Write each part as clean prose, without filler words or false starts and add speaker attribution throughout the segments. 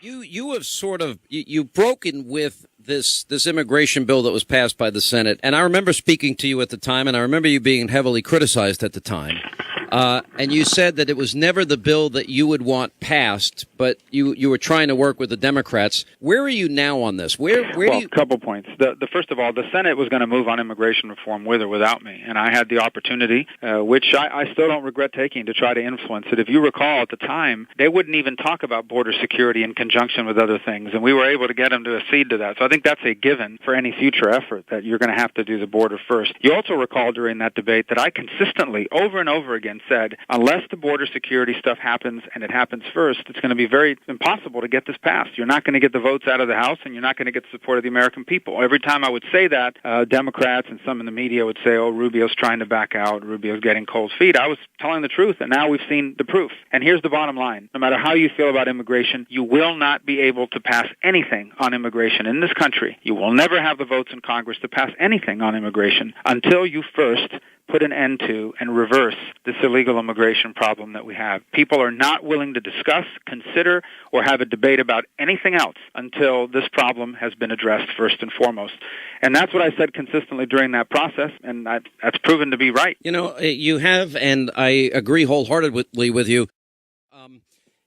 Speaker 1: You have sort of you've broken with this immigration bill that was passed by the Senate, and I remember speaking to you at the time, and I remember you being heavily criticized at the time. And you said that it was never the bill that you would want passed, but you were trying to work with the Democrats. Where are you now on this? Where do you...
Speaker 2: A couple points. The first of all, the Senate was going to move on immigration reform with or without me, and I had the opportunity, which I still don't regret taking, to try to influence it. If you recall, at the time, they wouldn't even talk about border security in conjunction with other things, and we were able to get them to accede to that. So I think that's a given for any future effort, that you're going to have to do the border first. You also recall during that debate that I consistently, over and over again, said, unless the border security stuff happens, and it happens first, it's going to be very impossible to get this passed. You're not going to get the votes out of the House, and you're not going to get the support of the American people. Every time I would say that, Democrats and some in the media would say, oh, Rubio's trying to back out, Rubio's getting cold feet. I was telling the truth, and now we've seen the proof. And here's the bottom line. No matter how you feel about immigration, you will not be able to pass anything on immigration in this country. You will never have the votes in Congress to pass anything on immigration until you first put an end to and reverse this illegal immigration problem that we have. People are not willing to discuss, consider, or have a debate about anything else until this problem has been addressed first and foremost. And that's what I said consistently during that process, and that's proven to be right.
Speaker 1: You know, you have, and I agree wholeheartedly with you.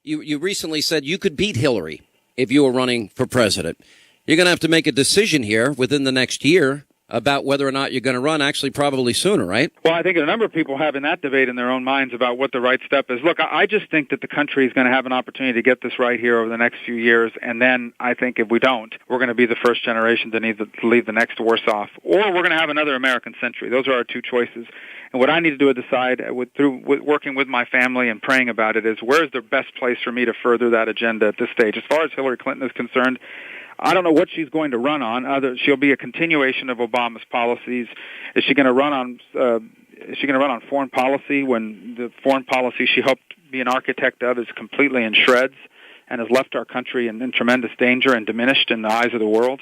Speaker 1: You recently said you could beat Hillary if you were running for president. You're going to have to make a decision here within the next year about whether or not you're going to run, actually probably sooner, right?
Speaker 2: Well, I think a number of people have in that debate in their own minds about what the right step is. Look, I just think that the country is going to have an opportunity to get this right here over the next few years, and then I think if we don't, we're going to be the first generation to need to leave the next worse off, or we're going to have another American century. Those are our two choices. And what I need to do is decide, through working with my family and praying about it, is where's the best place for me to further that agenda at this stage. As far as Hillary Clinton is concerned, I don't know what she's going to run on. She'll be a continuation of Obama's policies. Is she going to run on foreign policy when the foreign policy she helped be an architect of is completely in shreds and has left our country in tremendous danger and diminished in the eyes of the world?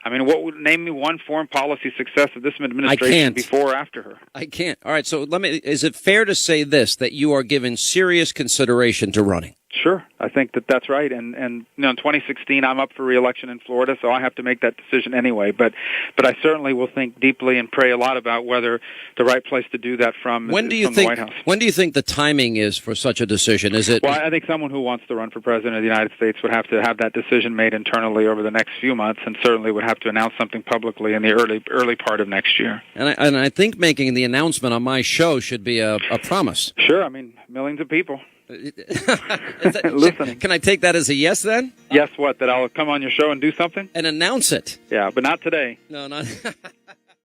Speaker 2: I mean, what would name me one foreign policy success of this administration before or after her?
Speaker 1: I can't. All right. So is it fair to say this, that you are given serious consideration to running?
Speaker 2: Sure. I think that's right. And in 2016, I'm up for re-election in Florida, so I have to make that decision anyway. But I certainly will think deeply and pray a lot about whether the right place to do that from the White House.
Speaker 1: When do you think the timing is for such a decision? Is it?
Speaker 2: Well, I think someone who wants to run for president of the United States would have to have that decision made internally over the next few months, and certainly would have to announce something publicly in the early part of next year.
Speaker 1: And I think making the announcement on my show should be a promise.
Speaker 2: Sure. I mean, millions of people.
Speaker 1: Listening. Can I take that as a yes then?
Speaker 2: Yes, what? That I'll come on your show and do something?
Speaker 1: And announce it.
Speaker 2: Yeah, but not today.
Speaker 1: No, not.